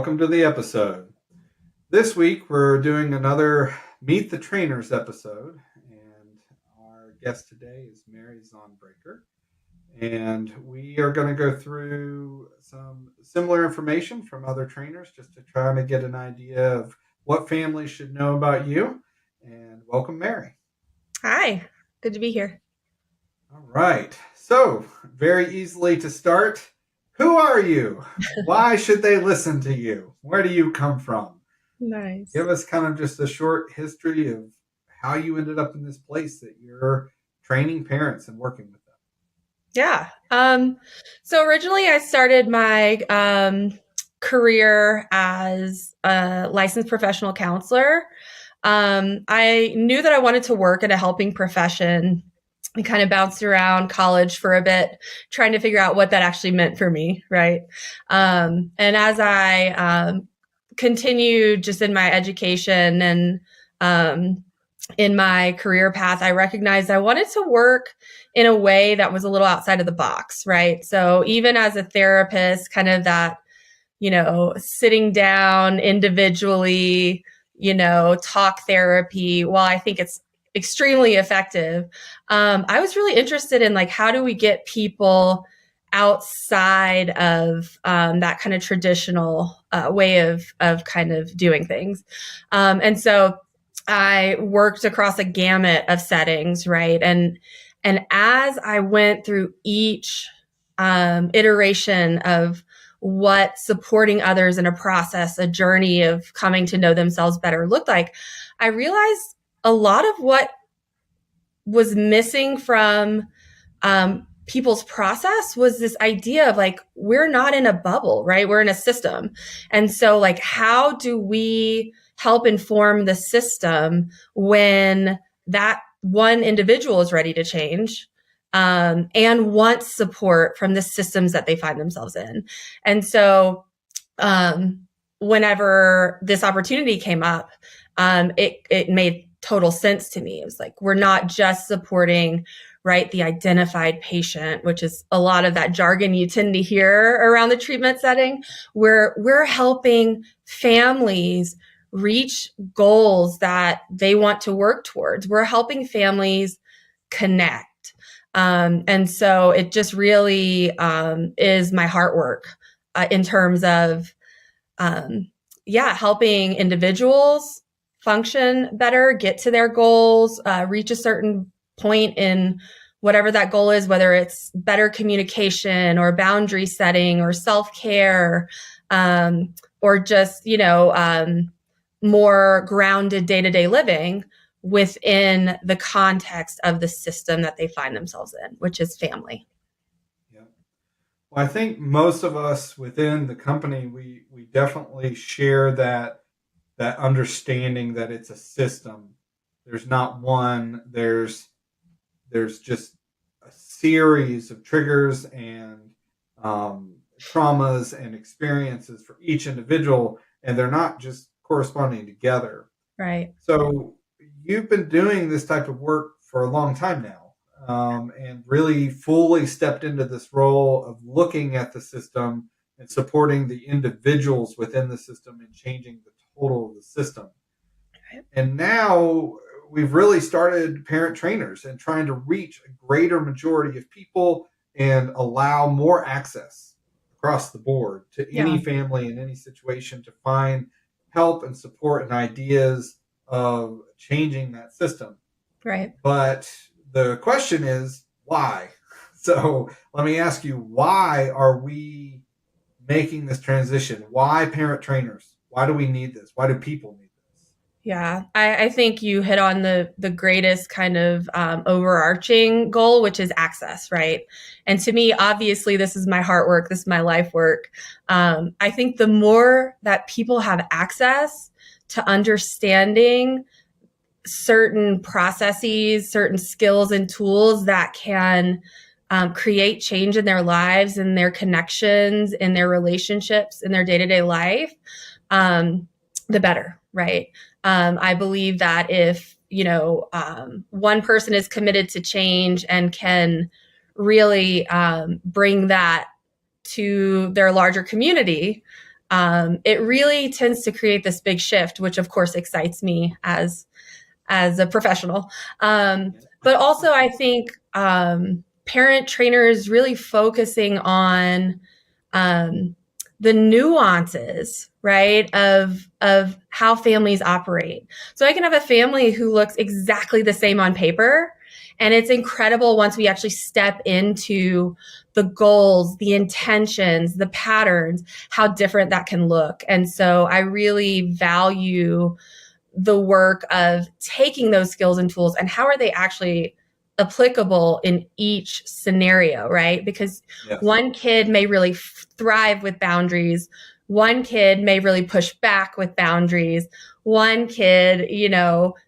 welcome to the episode. This week we're doing another Meet the Trainers episode, and our guest today is Mary Zaunbrecher, and we are going to go through some similar information from other trainers just to try to get an idea of what families should know about you. And welcome, Mary. Hi, good to be here. All right, so very easily to start. Who are you? Why should they listen to you? Where do you come from? Nice. Give us kind of just a short history of how you ended up in this place that you're training parents and working with them. Yeah. So originally I started my career as a licensed professional counselor. I knew that I wanted to work in a helping profession. I kind of bounced around college for a bit, trying to figure out what that actually meant for me, right? And as I continued just in my education and in my career path, I recognized I wanted to work in a way that was a little outside of the box, right? So even as a therapist, kind of that, sitting down individually, talk therapy, while I think it's extremely effective, I was really interested in how do we get people outside of that kind of traditional way of kind of doing things. And so I worked across a gamut of settings, right? And as I went through each iteration of what supporting others in a process, a journey of coming to know themselves better looked like, I realized a lot of what was missing from people's process was this idea of we're not in a bubble, right? We're in a system. And so how do we help inform the system when that one individual is ready to change and wants support from the systems that they find themselves in? And so whenever this opportunity came up, it made total sense to me. It was we're not just supporting, right, the identified patient, which is a lot of that jargon you tend to hear around the treatment setting. We're helping families reach goals that they want to work towards. We're helping families connect. And so it just really is my heart work in terms of, helping individuals function better, get to their goals, reach a certain point in whatever that goal is, whether it's better communication or boundary setting or self-care, or just, more grounded day-to-day living within the context of the system that they find themselves in, which is family. Yeah. Well, I think most of us within the company, we definitely share that understanding that it's a system. There's not one, there's just a series of triggers and traumas and experiences for each individual, and they're not just corresponding together. Right. So you've been doing this type of work for a long time now, and really fully stepped into this role of looking at the system and supporting the individuals within the system and changing the total of the system. Right. And now we've really started parent trainers and trying to reach a greater majority of people and allow more access across the board to any family in any situation to find help and support and ideas of changing that system. Right. But the question is, why? So let me ask you, why are we making this transition? Why parent trainers? Why do we need this? Why do people need this? Yeah, I think you hit on the greatest kind of overarching goal, which is access, right? And to me, obviously, this is my heart work. This is my life work. I think the more that people have access to understanding certain processes, certain skills and tools that can create change in their lives and their connections, in their relationships, in their day-to-day life, the better, right? I believe that if, one person is committed to change and can really bring that to their larger community, it really tends to create this big shift, which of course excites me as a professional. But also I think parent trainers really focusing on the nuances, right, of how families operate. So I can have a family who looks exactly the same on paper, and it's incredible once we actually step into the goals, the intentions, the patterns, how different that can look. And so I really value the work of taking those skills and tools and how are they actually applicable in each scenario, right? Because Yes. one kid may really thrive with boundaries. One kid may really push back with boundaries. One kid,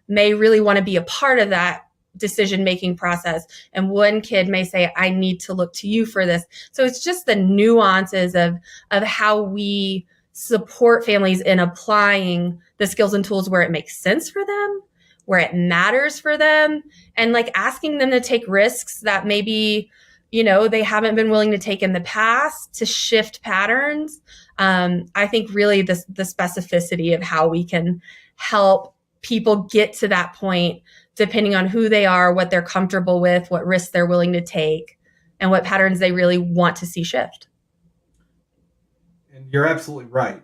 may really want to be a part of that decision-making process. And one kid may say, I need to look to you for this. So it's just the nuances of how we support families in applying the skills and tools where it makes sense for them, where it matters for them, and like asking them to take risks that maybe, they haven't been willing to take in the past to shift patterns. I think really the specificity of how we can help people get to that point, depending on who they are, what they're comfortable with, what risks they're willing to take, and what patterns they really want to see shift. And you're absolutely right.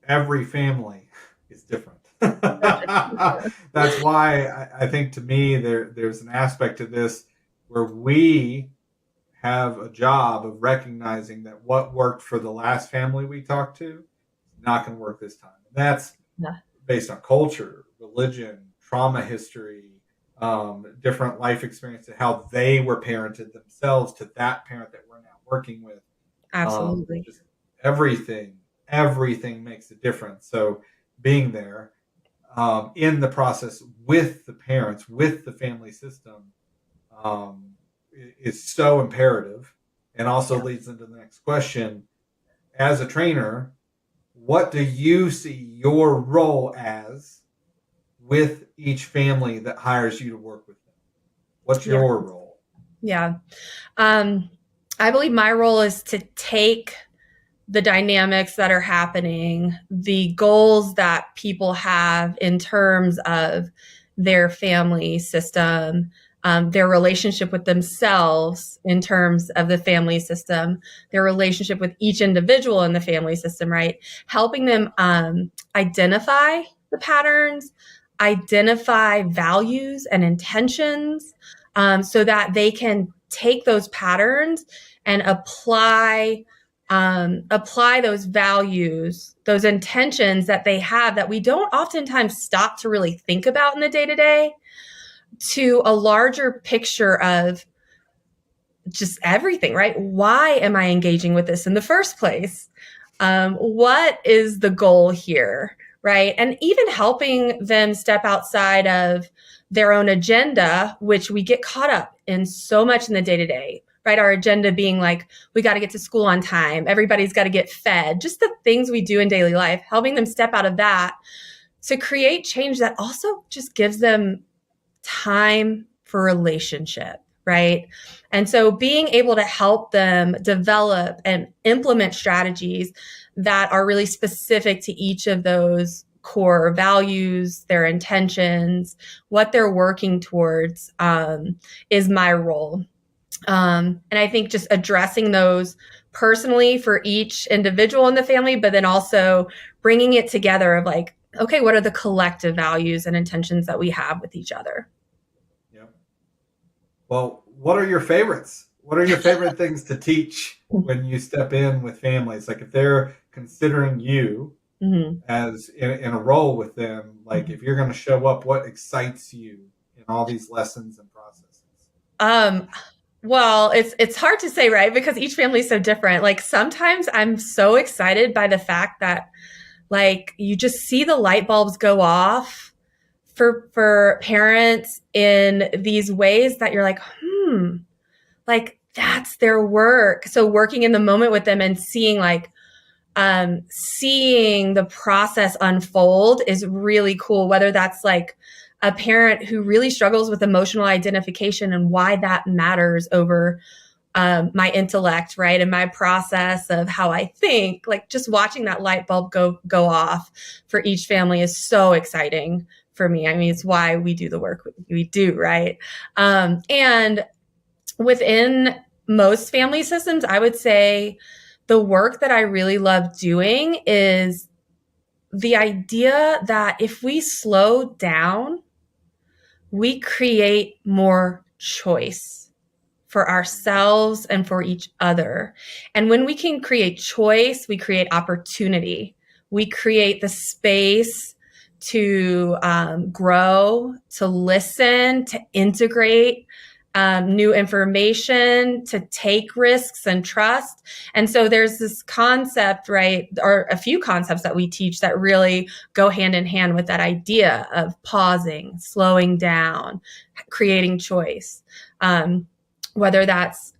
Every family is different. That's why I think, to me, there's an aspect to this where we have a job of recognizing that what worked for the last family we talked to is not going to work this time. And that's based on culture, religion, trauma history, different life experiences, how they were parented themselves to that parent that we're now working with. Absolutely. Just everything makes a difference. So being there in the process with the parents, with the family system, is so imperative, and also leads into the next question. As a trainer, what do you see your role as with each family that hires you to work with them? What's your role? Yeah. I believe my role is to take the dynamics that are happening, the goals that people have in terms of their family system, their relationship with themselves in terms of the family system, their relationship with each individual in the family system, right? Helping them identify the patterns, identify values and intentions, so that they can take those patterns and apply those values, those intentions that they have that we don't oftentimes stop to really think about in the day-to-day, to a larger picture of just everything, right? Why am I engaging with this in the first place? What is the goal here, right? And even helping them step outside of their own agenda, which we get caught up in so much in the day-to-day, right? Our agenda being like, we got to get to school on time. Everybody's got to get fed. Just the things we do in daily life, helping them step out of that to create change that also just gives them time for relationship, right? And so being able to help them develop and implement strategies that are really specific to each of those core values, their intentions, what they're working towards, is my role. And I think just addressing those personally for each individual in the family, but then also bringing it together of like, okay, what are the collective values and intentions that we have with each other? Yep. Well, what are your favorites? What are your favorite things to teach when you step in with families? Like if they're considering you as in a role with them, like if you're going to show up, what excites you in all these lessons and processes? Well, it's hard to say, right? Because each family is so different. Like sometimes I'm so excited by the fact that like you just see the light bulbs go off for parents in these ways that you're like, like that's their work. So working in the moment with them and seeing like, seeing the process unfold is really cool. Whether that's like a parent who really struggles with emotional identification and why that matters over my intellect, right? And my process of how I think, like just watching that light bulb go off for each family is so exciting for me. I mean, it's why we do the work we do, right? And within most family systems, I would say the work that I really love doing is the idea that if we slow down, we create more choice for ourselves and for each other. And when we can create choice, we create opportunity. We create the space to grow, to listen, to integrate new information, to take risks and trust. And so there's this concept, right, or a few concepts that we teach that really go hand in hand with that idea of pausing, slowing down, creating choice. Whether that's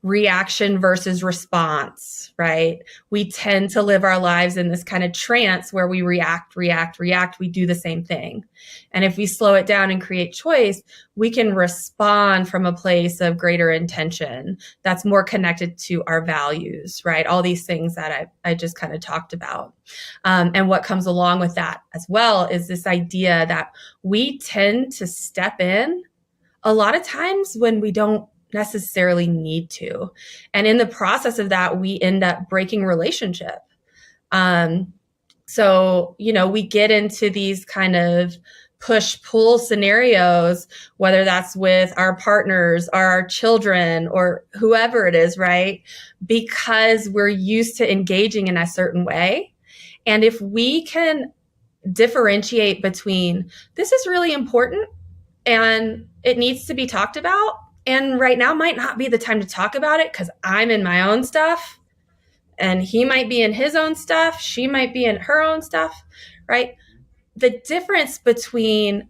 reaction versus response, right? We tend to live our lives in this kind of trance where we react. We do the same thing. And if we slow it down and create choice, we can respond from a place of greater intention that's more connected to our values, right? All these things that I just kind of talked about. And what comes along with that as well is this idea that we tend to step in a lot of times when we don't necessarily need to. And in the process of that, we end up breaking relationship. So, we get into these kind of push-pull scenarios, whether that's with our partners, our children, or whoever it is, right? Because we're used to engaging in a certain way. And if we can differentiate between this is really important and it needs to be talked about, and right now might not be the time to talk about it because I'm in my own stuff and he might be in his own stuff. She might be in her own stuff, right? The difference between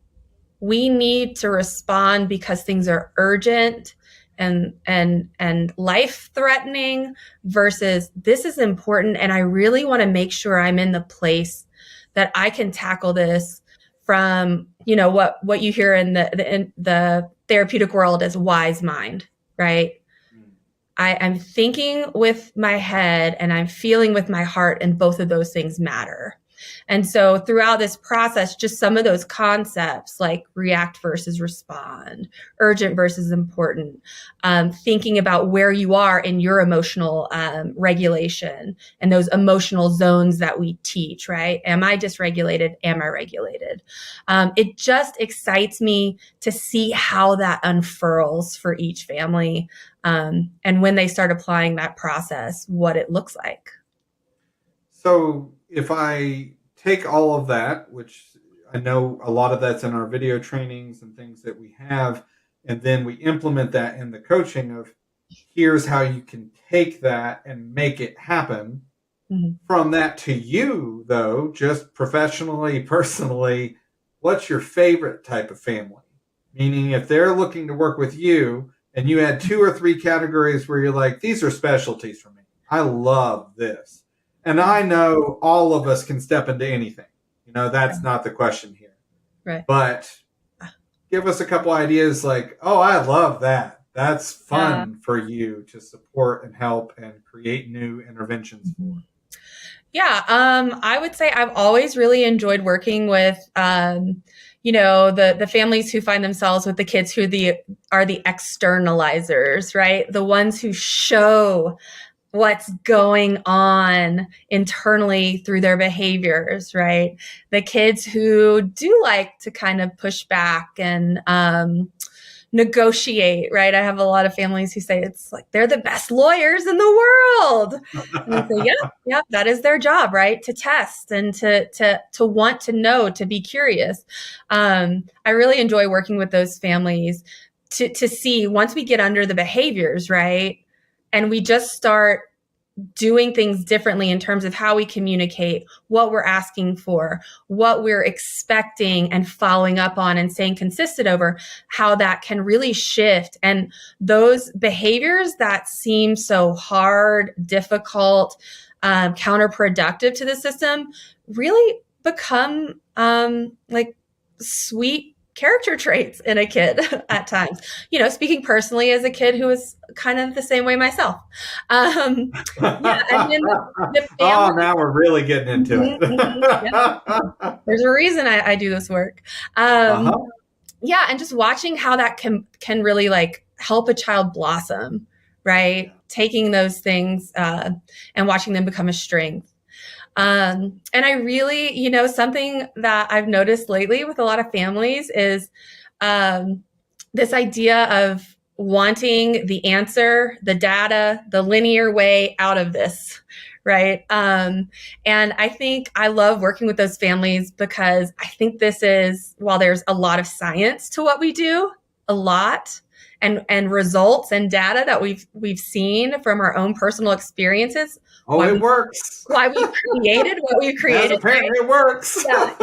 we need to respond because things are urgent and life threatening versus this is important. And I really want to make sure I'm in the place that I can tackle this from, what you hear in the therapeutic world as wise mind, right? I'm thinking with my head and I'm feeling with my heart, and both of those things matter. And so throughout this process, just some of those concepts like react versus respond, urgent versus important, thinking about where you are in your emotional regulation and those emotional zones that we teach, right? Am I dysregulated? Am I regulated? It just excites me to see how that unfurls for each family. And when they start applying that process, what it looks like. So if I take all of that, which I know a lot of that's in our video trainings and things that we have, and then we implement that in the coaching of here's how you can take that and make it happen. Mm-hmm. From that to you, though, just professionally, personally, what's your favorite type of family? Meaning if they're looking to work with you and you had 2 or 3 categories where you're like, these are specialties for me. I love this. And I know all of us can step into anything. That's not the question here. Right. But give us a couple ideas like, oh, I love that. That's fun for you to support and help and create new interventions for. Yeah. I would say I've always really enjoyed working with, the families who find themselves with the kids who are the externalizers, right? The ones who show what's going on internally through their behaviors, right? The kids who do like to kind of push back and negotiate, right? I have a lot of families who say it's like they're the best lawyers in the world. And I say, yeah, that is their job, right? To test and to want to know, to be curious. I really enjoy working with those families to see once we get under the behaviors, right? And we just start doing things differently in terms of how we communicate, what we're asking for, what we're expecting and following up on and staying consistent over, how that can really shift. And those behaviors that seem so hard, difficult, counterproductive to the system really become like sweet character traits in a kid at times. Speaking personally as a kid who was kind of the same way myself. Yeah, and then the Oh, family. now we're really getting into Mhm, mhm, yeah. it. There's a reason I do this work. Um, Uh-huh. yeah, and just watching how that can really like help a child blossom, right? Yeah. Taking those things and watching them become a strength. And I really, something that I've noticed lately with a lot of families is um, this idea of wanting the answer, the data, the linear way out of this, right? And I think I love working with those families because I think this is, while there's a lot of science to what we do, a lot, and results and data that we've seen from our own personal experiences, Oh, why it we works. why we've created what we've Yes, created, right? apparently it works. Yeah,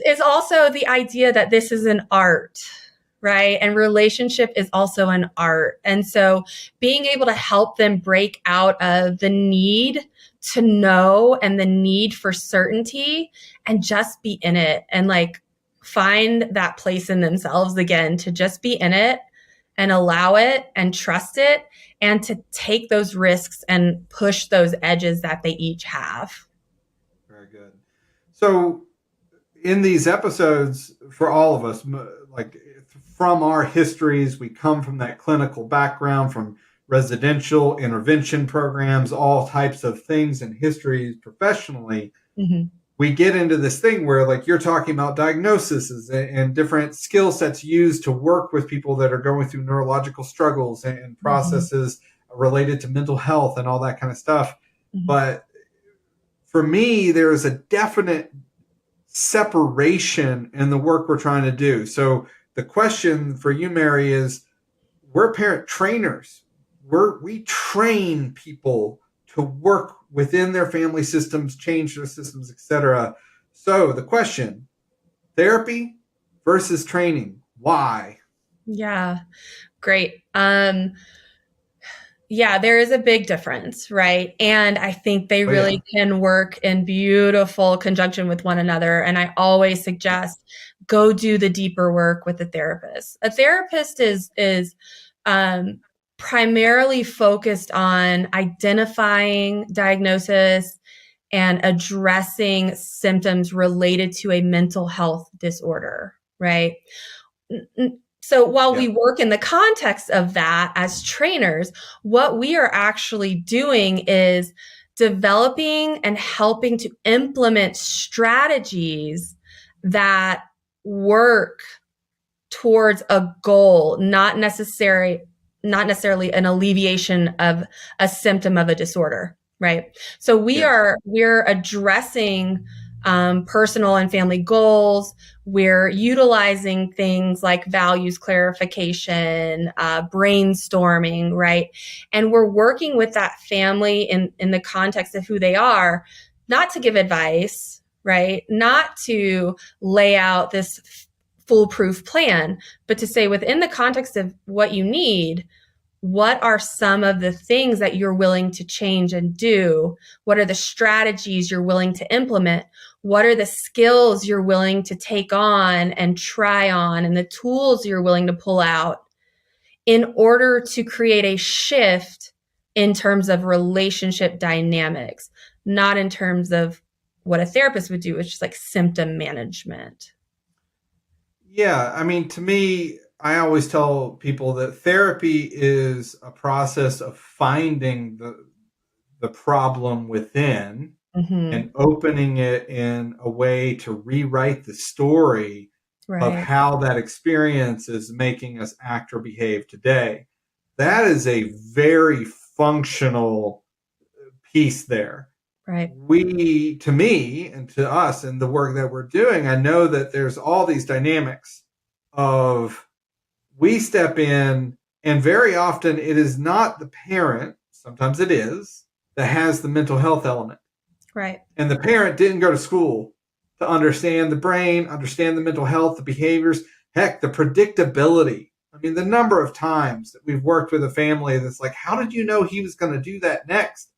is also the idea that this is an art, right? And relationship is also an art. And so being able to help them break out of the need to know and the need for certainty and just be in it and like find that place in themselves again to just be in it and allow it and trust it and to take those risks and push those edges that they each have. Very good. So, in these episodes, for all of us, like from our histories, we come from that clinical background, from residential intervention programs, all types of things and histories professionally. Mm-hmm. We get into this thing where, like, you're talking about diagnoses and different skill sets used to work with people that are going through neurological struggles and Mm-hmm. processes related to mental health and all that kind of stuff. Mm-hmm. But for me, there is a definite separation in the work we're trying to do. So the question for you, Mary, is we're parent trainers. We train people to work within their family systems, change their systems, etc. So the question, therapy versus training, why? Yeah, great. Yeah, there is a big difference, right? And I think they Oh yeah. really can work in beautiful conjunction with one another. And I always suggest go do the deeper work with a therapist. A therapist is um, primarily focused on identifying diagnosis and addressing symptoms related to a mental health disorder, right? So while Yeah. we work in the context of that as trainers, what we are actually doing is developing and helping to implement strategies that work towards a goal, not necessarily an alleviation of a symptom of a disorder, right? So Yes. we're addressing personal and family goals. We're utilizing things like values clarification, brainstorming, right? And we're working with that family in the context of who they are, not to give advice, right? Not to lay out this foolproof plan, but to say within the context of what you need, what are some of the things that you're willing to change and do? What are the strategies you're willing to implement? What are the skills you're willing to take on and try on and the tools you're willing to pull out in order to create a shift in terms of relationship dynamics, not in terms of what a therapist would do, which is like symptom management. Yeah, I mean, to me, I always tell people that therapy is a process of finding the problem within Mm-hmm. and opening it in a way to rewrite the story of Right. how that experience is making us act or behave today. That is a very functional piece there. Right. We, to me and to us and the work that we're doing, I know that there's all these dynamics of we step in, and very often it is not the parent, sometimes it is, that has the mental health element. Right. And the parent didn't go to school to understand the brain, understand the mental health, the behaviors, heck, the predictability. I mean, the number of times that we've worked with a family that's like, how did you know he was going to do that next?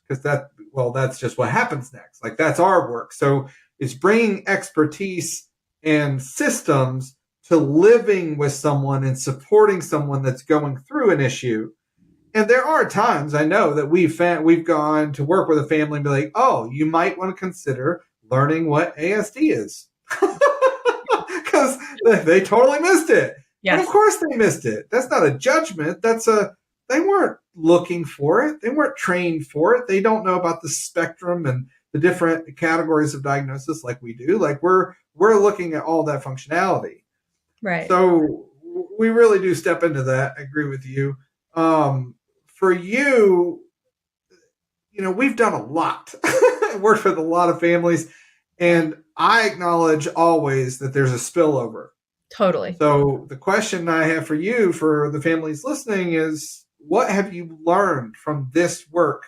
Because that's just what happens next. Like, that's our work. So it's bringing expertise and systems to living with someone and supporting someone that's going through an issue. And there are times I know that we've gone to work with a family and be like, oh, you might want to consider learning what ASD is. Because they totally missed it. Yes. And of course they missed it. That's not a judgment. They weren't looking for it. They weren't trained for it. They don't know about the spectrum and the different categories of diagnosis like we do. Like we're looking at all that functionality. Right. So we really do step into that. I agree with you. For you, we've done a lot, worked with a lot of families, and I acknowledge always that there's a spillover. Totally. So the question I have for you, for the families listening, is what have you learned from this work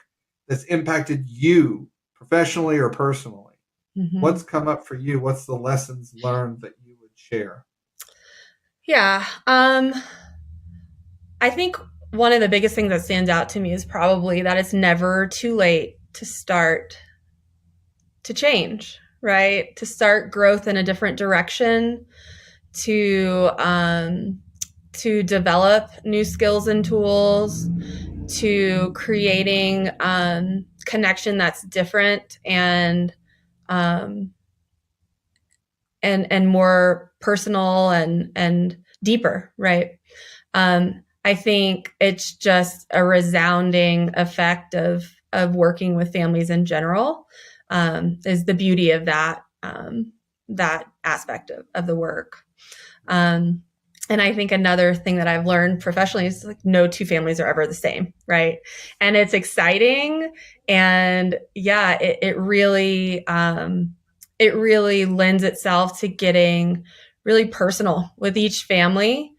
that's impacted you professionally or personally? Mm-hmm. What's come up for you? What's the lessons learned that you would share? Yeah. I think one of the biggest things that stands out to me is probably that it's never too late to start to change, right? To start growth in a different direction, to develop new skills and tools, to creating connection that's different and more personal and deeper, right? I think it's just a resounding effect of working with families in general, is the beauty of that aspect of the work. And I think another thing that I've learned professionally is like no two families are ever the same, right? And it's exciting, and yeah, it really lends itself to getting really personal with each family.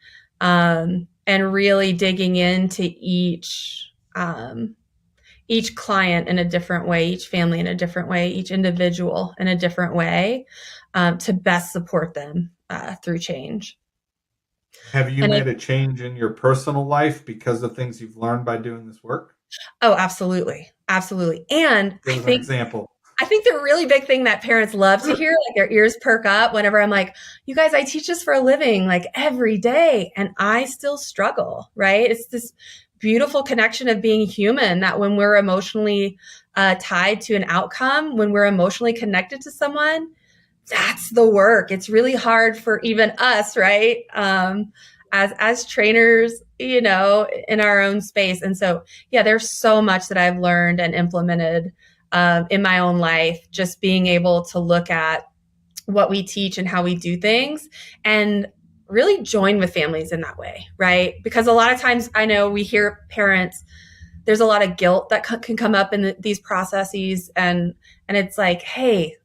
And really digging into each client in a different way, each family in a different way, each individual in a different way, to best support them through change. Have you made a change in your personal life because of things you've learned by doing this work? Oh, absolutely. Absolutely. And give an example. I think the really big thing that parents love to hear, like their ears perk up whenever I'm like, you guys, I teach this for a living, like every day, and I still struggle, right? It's this beautiful connection of being human, that when we're emotionally tied to an outcome, when we're emotionally connected to someone, that's the work. It's really hard for even us, right? As trainers, in our own space. And so, yeah, there's so much that I've learned and implemented in my own life, just being able to look at what we teach and how we do things and really join with families in that way, right? Because a lot of times I know we hear parents, there's a lot of guilt that can come up in these processes. And it's like, hey,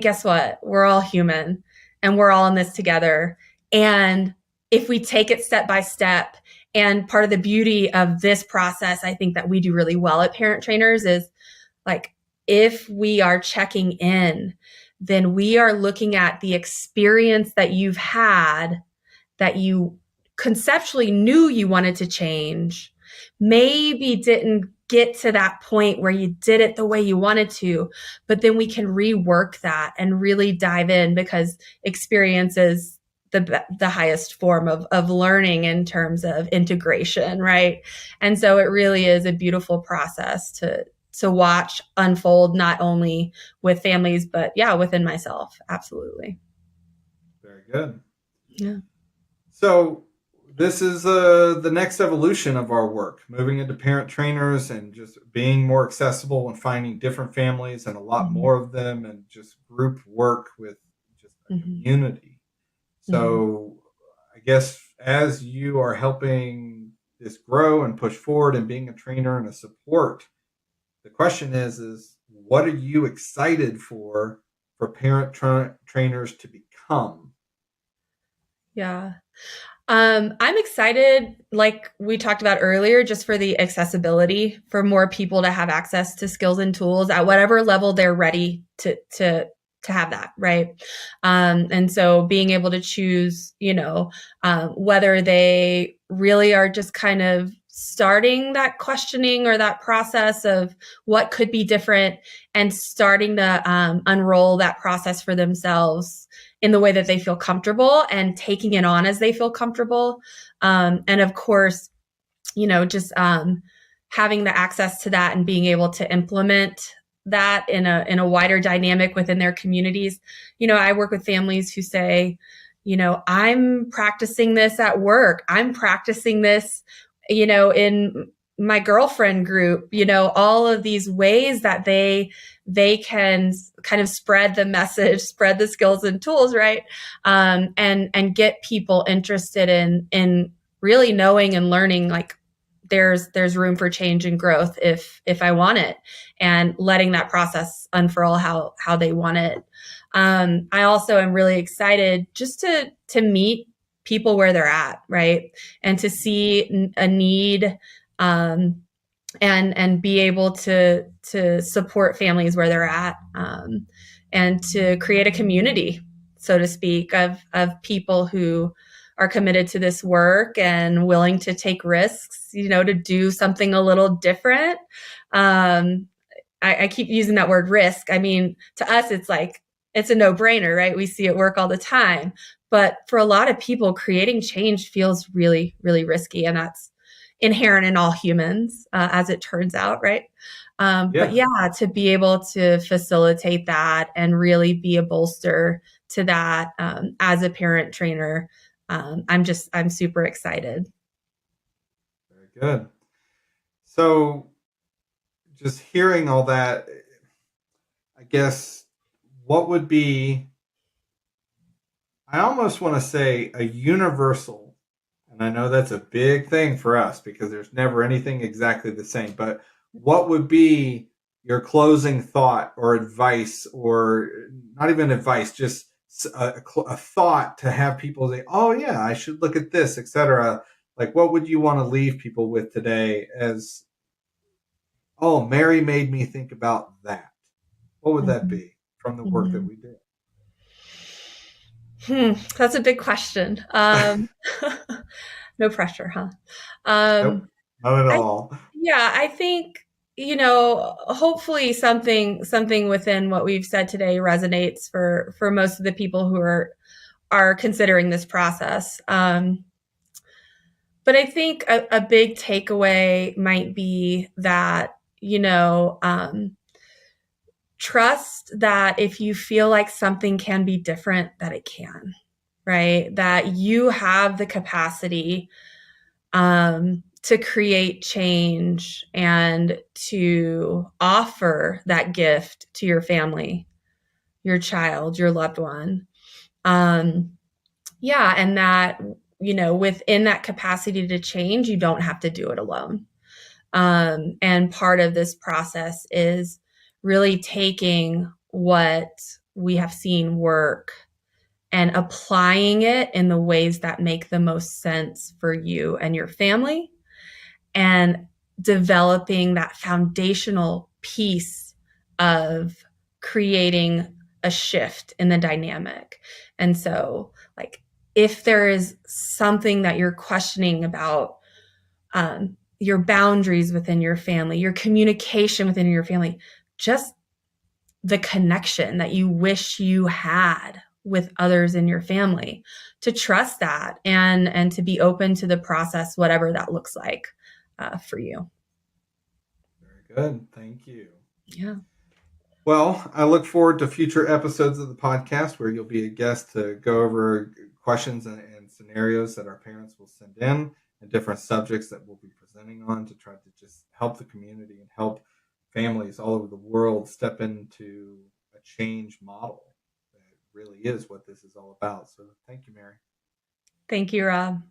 guess what? We're all human and we're all in this together. And if we take it step by step, and part of the beauty of this process, I think that we do really well at Parent Trainers is like, if we are checking in, then we are looking at the experience that you've had that you conceptually knew you wanted to change, maybe didn't get to that point where you did it the way you wanted to, but then we can rework that and really dive in, because experience is the highest form of learning in terms of integration, right? And so it really is a beautiful process to watch unfold, not only with families, but yeah, within myself. Absolutely. Very good. Yeah. So this is the next evolution of our work, moving into Parent Trainers and just being more accessible and finding different families and a lot more of them, and just group work with just a community. So I guess as you are helping this grow and push forward and being a trainer and a support, the question is what are you excited for Parent Trainers to become? Yeah. I'm excited, like we talked about earlier, just for the accessibility, for more people to have access to skills and tools at whatever level they're ready to have that, right? And so being able to choose, whether they really are just kind of starting that questioning or that process of what could be different, and starting to unroll that process for themselves in the way that they feel comfortable and taking it on as they feel comfortable. And of course, just having the access to that and being able to implement that in a wider dynamic within their communities. I work with families who say, I'm practicing this at work. I'm practicing this, in my girlfriend group, all of these ways that they can kind of spread the message, spread the skills and tools, right? And get people interested in really knowing and learning, like, there's room for change and growth if I want it, and letting that process unfurl how they want it. I also am really excited just to meet people where they're at, right? And to see a need, and be able to support families where they're at, and to create a community, so to speak, of people who are committed to this work and willing to take risks, to do something a little different. I keep using that word risk. I mean, to us, it's like, it's a no-brainer, right? We see it work all the time. But for a lot of people, creating change feels really, really risky. And that's inherent in all humans, as it turns out, right? But yeah, to be able to facilitate that and really be a bolster to that, as a parent trainer, I'm super excited. Very good. So just hearing all that, I guess, what would be, I almost want to say, a universal, and I know that's a big thing for us because there's never anything exactly the same, but what would be your closing thought or advice, or not even advice, just a thought to have people say, oh yeah, I should look at this, etc. Like, what would you want to leave people with today as, oh, Mary made me think about that? What would that be from the work that we did? That's a big question. No pressure, huh? Nope, Um, not at I all. Yeah, I think, hopefully something within what we've said today resonates for most of the people who are considering this process. But I think a big takeaway might be that, trust that if you feel like something can be different, that it can, right? That you have the capacity, to create change and to offer that gift to your family, your child, your loved one. Yeah, and that, within that capacity to change, you don't have to do it alone. And part of this process is really taking what we have seen work and applying it in the ways that make the most sense for you and your family, and developing that foundational piece of creating a shift in the dynamic. And so, like, if there is something that you're questioning about, your boundaries within your family, your communication within your family, just the connection that you wish you had with others in your family, to trust that and to be open to the process, whatever that looks like, for you. Very good. Thank you. Yeah. Well, I look forward to future episodes of the podcast where you'll be a guest to go over questions and scenarios that our parents will send in, and different subjects that we'll be presenting on to try to just help the community and help families all over the world step into a change model that really is what this is all about. So thank you, Mary. Thank you, Rob.